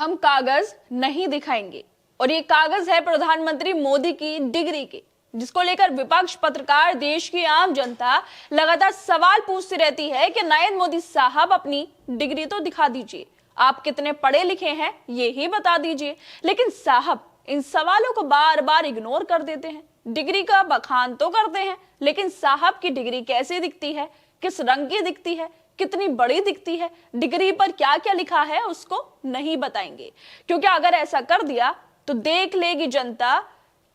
हम कागज नहीं दिखाएंगे। और ये कागज है प्रधानमंत्री मोदी की डिग्री के, जिसको लेकर विपक्ष, पत्रकार, देश की आम जनता लगातार सवाल पूछती रहती है कि नरेंद्र मोदी साहब अपनी डिग्री तो दिखा दीजिए, आप कितने पढ़े लिखे हैं ये ही बता दीजिए। लेकिन साहब इन सवालों को बार बार इग्नोर कर देते हैं। डिग्री का बखान तो करते हैं, लेकिन साहब की डिग्री कैसी दिखती है, किस रंग की दिखती है, कितनी बड़ी दिखती है, डिग्री पर क्या क्या लिखा है उसको नहीं बताएंगे। क्योंकि अगर ऐसा कर दिया तो देख लेगी जनता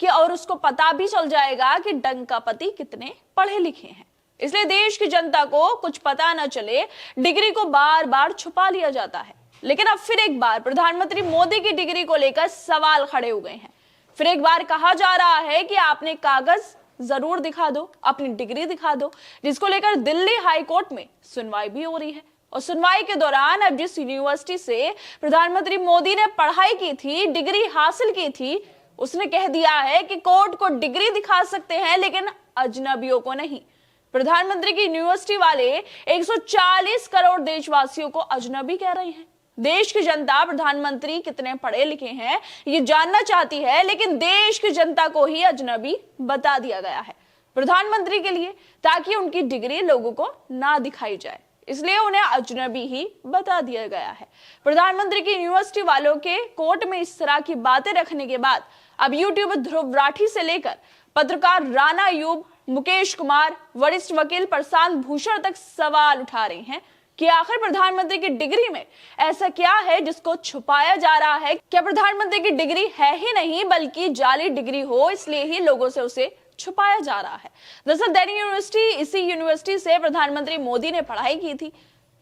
कि और उसको पता भी चल जाएगा कि डंकापति कितने पढ़े लिखे हैं। इसलिए देश की जनता को कुछ पता न चले, डिग्री को बार बार छुपा लिया जाता है। लेकिन अब फिर एक बार प्रधानमंत्री मोदी की डिग्री को लेकर सवाल खड़े हो गए हैं। फिर एक बार कहा जा रहा है कि आपने कागज जरूर दिखा दो, अपनी डिग्री दिखा दो, जिसको लेकर दिल्ली हाई कोर्ट में सुनवाई भी हो रही है। और सुनवाई के दौरान अब जिस यूनिवर्सिटी से प्रधानमंत्री मोदी ने पढ़ाई की थी, डिग्री हासिल की थी, उसने कह दिया है कि कोर्ट को डिग्री दिखा सकते हैं लेकिन अजनबियों को नहीं। प्रधानमंत्री की यूनिवर्सिटी वाले 140 करोड़ देशवासियों को अजनबी कह रहे हैं। देश की जनता प्रधानमंत्री कितने पढ़े लिखे हैं ये जानना चाहती है, लेकिन देश की जनता को ही अजनबी बता दिया गया है प्रधानमंत्री के लिए, ताकि उनकी डिग्री लोगों को ना दिखाई जाए, इसलिए उन्हें अजनबी ही बता दिया गया है। प्रधानमंत्री की यूनिवर्सिटी वालों के कोर्ट में इस तरह की बातें रखने के बाद अब यूट्यूबर ध्रुव राठी से लेकर पत्रकार राणा अयूब, मुकेश कुमार, वरिष्ठ वकील प्रशांत भूषण तक सवाल उठा रहे हैं कि आखिर प्रधानमंत्री की डिग्री में ऐसा क्या है जिसको छुपाया जा रहा है। क्या प्रधानमंत्री की डिग्री है ही नहीं बल्कि जाली डिग्री हो, इसलिए ही लोगों से उसे छुपाया जा रहा है। दरअसल दिल्ली यूनिवर्सिटी, इसी यूनिवर्सिटी से प्रधानमंत्री मोदी ने पढ़ाई की थी।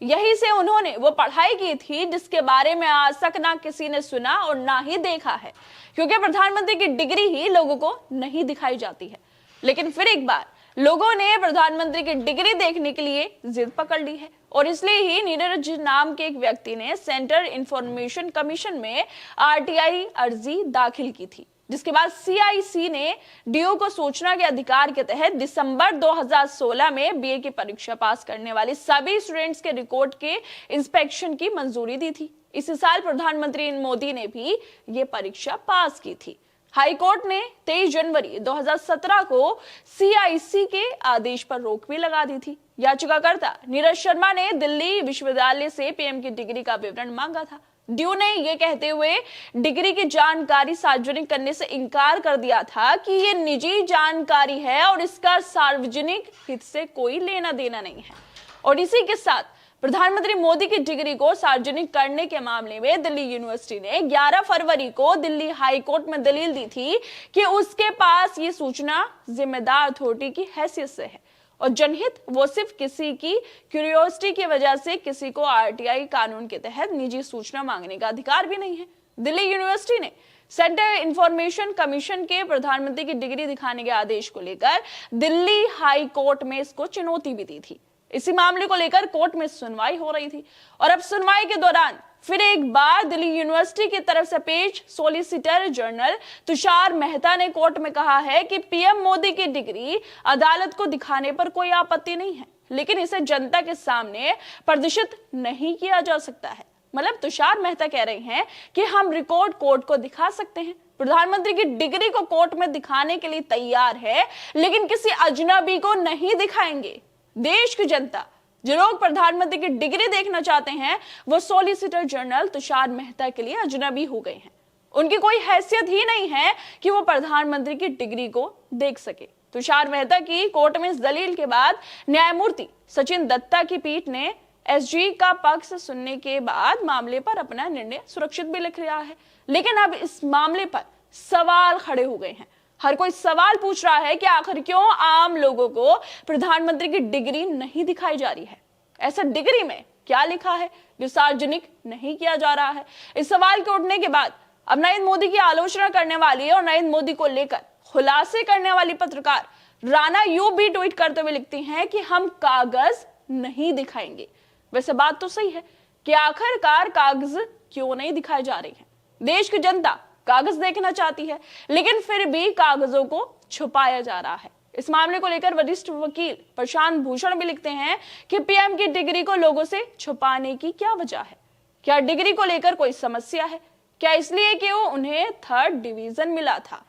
यहीं से उन्होंने वो पढ़ाई की थी जिसके बारे में आज तक ना किसी ने सुना और ना ही देखा है, क्योंकि प्रधानमंत्री की डिग्री ही लोगों को नहीं दिखाई जाती है। लेकिन फिर एक बार लोगों ने प्रधानमंत्री की डिग्री देखने के लिए जिद पकड़ ली है और इसलिए ही नीरज नाम के एक व्यक्ति ने सेंट्रल इंफॉर्मेशन कमीशन में आरटीआई अर्जी दाखिल की थी, जिसके बाद सीआईसी ने डीओ को सूचना के अधिकार के तहत दिसंबर 2016 में बीए की परीक्षा पास करने वाले सभी स्टूडेंट्स के रिकॉर्ड के इंस्पेक्शन की मंजूरी दी थी। इसी साल प्रधानमंत्री मोदी ने भी ये परीक्षा पास की थी। हाईकोर्ट ने 23 जनवरी 2017 को सीआईसी के आदेश पर रोक भी लगा दी थी। याचिकाकर्ता नीरज शर्मा ने दिल्ली विश्वविद्यालय से पीएम की डिग्री का विवरण मांगा था। ड्यू ने यह कहते हुए डिग्री की जानकारी सार्वजनिक करने से इनकार कर दिया था कि यह निजी जानकारी है और इसका सार्वजनिक हित से कोई लेना देना नहीं है। और इसी के साथ प्रधानमंत्री मोदी की डिग्री को सार्वजनिक करने के मामले में दिल्ली यूनिवर्सिटी ने 11 फरवरी को दिल्ली हाई कोर्ट में दलील दी थी कि उसके पास ये सूचना जिम्मेदार अथॉरिटी की हैसियत से है और जनहित वो सिर्फ किसी की क्यूरियोसिटी की वजह से किसी को आरटीआई कानून के तहत निजी सूचना मांगने का अधिकार भी नहीं है। दिल्ली यूनिवर्सिटी ने सेंट्रल इंफॉर्मेशन कमीशन के प्रधानमंत्री की डिग्री दिखाने के आदेश को लेकर दिल्ली हाई कोर्ट में इसको चुनौती भी दी थी। इसी मामले को लेकर कोर्ट में सुनवाई हो रही थी और अब सुनवाई के दौरान फिर एक बार दिल्ली यूनिवर्सिटी की तरफ से पेश सॉलिसिटर जनरल तुषार मेहता ने कोर्ट में कहा है कि पीएम मोदी की डिग्री अदालत को दिखाने पर कोई आपत्ति नहीं है, लेकिन इसे जनता के सामने प्रदर्शित नहीं किया जा सकता है। मतलब तुषार मेहता कह रहे हैं कि हम रिकॉर्ड कोर्ट को दिखा सकते हैं, प्रधानमंत्री की डिग्री को कोर्ट में दिखाने के लिए तैयार है, लेकिन किसी अजनबी को नहीं दिखाएंगे। देश की जनता, जो लोग प्रधानमंत्री की डिग्री देखना चाहते हैं, वो सॉलिसिटर जनरल तुषार मेहता के लिए अजनबी हो गए हैं। उनकी कोई हैसियत ही नहीं है कि वो प्रधानमंत्री की डिग्री को देख सके। तुषार मेहता की कोर्ट में इस दलील के बाद न्यायमूर्ति सचिन दत्ता की पीठ ने एसजी का पक्ष सुनने के बाद मामले पर अपना निर्णय सुरक्षित भी लिख रहा है। लेकिन अब इस मामले पर सवाल खड़े हो गए हैं। हर कोई सवाल पूछ रहा है कि आखिर क्यों आम लोगों को प्रधानमंत्री की डिग्री नहीं दिखाई जा रही है। ऐसा डिग्री में क्या लिखा है जो सार्वजनिक नहीं किया जा रहा है। इस सवाल के उठने के बाद अब नरेंद्र मोदी की आलोचना करने वाली और नरेंद्र मोदी को लेकर खुलासे करने वाली पत्रकार राणा अयूब भी ट्वीट करते हुए लिखती हैं कि हम कागज नहीं दिखाएंगे। वैसे बात तो सही है कि आखिरकार कागज क्यों नहीं दिखाए जा रहे हैं। देश की जनता कागज देखना चाहती है, लेकिन फिर भी कागजों को छुपाया जा रहा है। इस मामले को लेकर वरिष्ठ वकील प्रशांत भूषण भी लिखते हैं कि पीएम की डिग्री को लोगों से छुपाने की क्या वजह है। क्या डिग्री को लेकर कोई समस्या है क्या इसलिए कि वो उन्हें 3rd डिवीजन मिला था?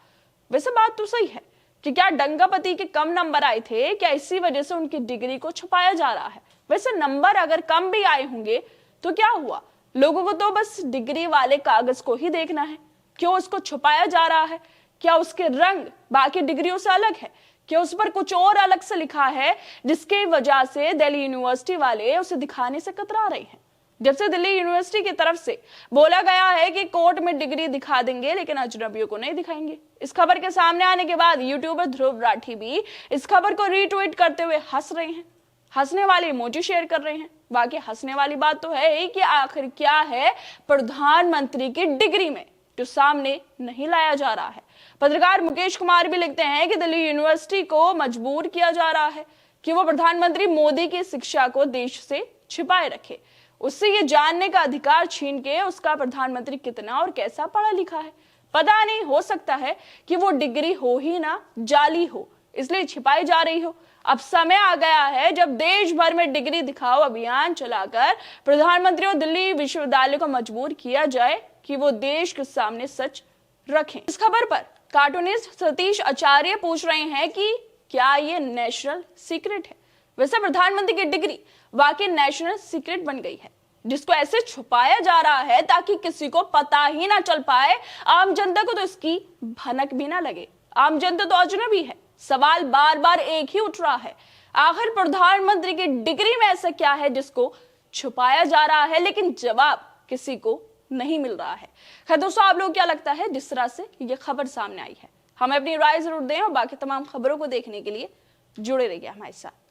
वैसे बात तो सही है कि क्या डंगापति के कम नंबर आए थे, क्या इसी वजह से उनकी डिग्री को छुपाया जा रहा है? वैसे नंबर अगर कम भी आए होंगे तो क्या हुआ, लोगों को तो बस डिग्री वाले कागज को ही देखना है। क्यों उसको छुपाया जा रहा है? क्या उसके रंग बाकी डिग्रियों से अलग है? क्या उस पर कुछ और अलग से लिखा है जिसकी वजह से दिल्ली यूनिवर्सिटी वाले उसे दिखाने से कतरा रहे हैं? जब से दिल्ली यूनिवर्सिटी की तरफ से बोला गया है कि कोर्ट में डिग्री दिखा देंगे लेकिन अजनबियों को नहीं दिखाएंगे, इस खबर के सामने आने के बाद यूट्यूबर ध्रुव राठी भी इस खबर को रीट्वीट करते हुए हंस रहे हैं, हंसने वाले इमोजी शेयर कर रहे हैं। बाकी हंसने वाली बात तो है ही कि आखिर क्या है प्रधानमंत्री की डिग्री में जो सामने नहीं लाया जा रहा है। पत्रकार मुकेश कुमार भी लिखते हैं कि दिल्ली यूनिवर्सिटी को मजबूर किया जा रहा है कि वो प्रधानमंत्री मोदी की शिक्षा को देश से छिपाए रखे, उससे ये जानने का अधिकार छीन के उसका प्रधानमंत्री कितना और कैसा पढ़ा लिखा है। पता नहीं, हो सकता है कि वो डिग्री हो ही ना, जाली हो, इसलिए छिपाई जा रही हो। अब समय आ गया है जब देश भर में डिग्री दिखाओ अभियान चलाकर प्रधानमंत्री और दिल्ली विश्वविद्यालय को मजबूर किया जाए कि वो देश के सामने सच रखें। इस खबर पर कार्टूनिस्ट सतीश आचार्य पूछ रहे हैं कि क्या ये नेशनल सीक्रेट है? वैसे प्रधानमंत्री की डिग्री वाकई नेशनल सीक्रेट बन गई है, जिसको ऐसे छुपाया जा रहा है ताकि किसी को पता ही ना चल पाए, आम जनता को तो इसकी भनक भी ना लगे। आम जनता तो अजनबी है। सवाल बार बार एक ही उठ रहा है, आखिर प्रधानमंत्री की डिग्री में ऐसा क्या है जिसको छुपाया जा रहा है, लेकिन जवाब किसी को नहीं मिल रहा है। खैर दोस्तों, आप लोग क्या लगता है जिस तरह से ये खबर सामने आई है? हमें अपनी राय जरूर दें और बाकी तमाम खबरों को देखने के लिए जुड़े रहिए हमारे साथ।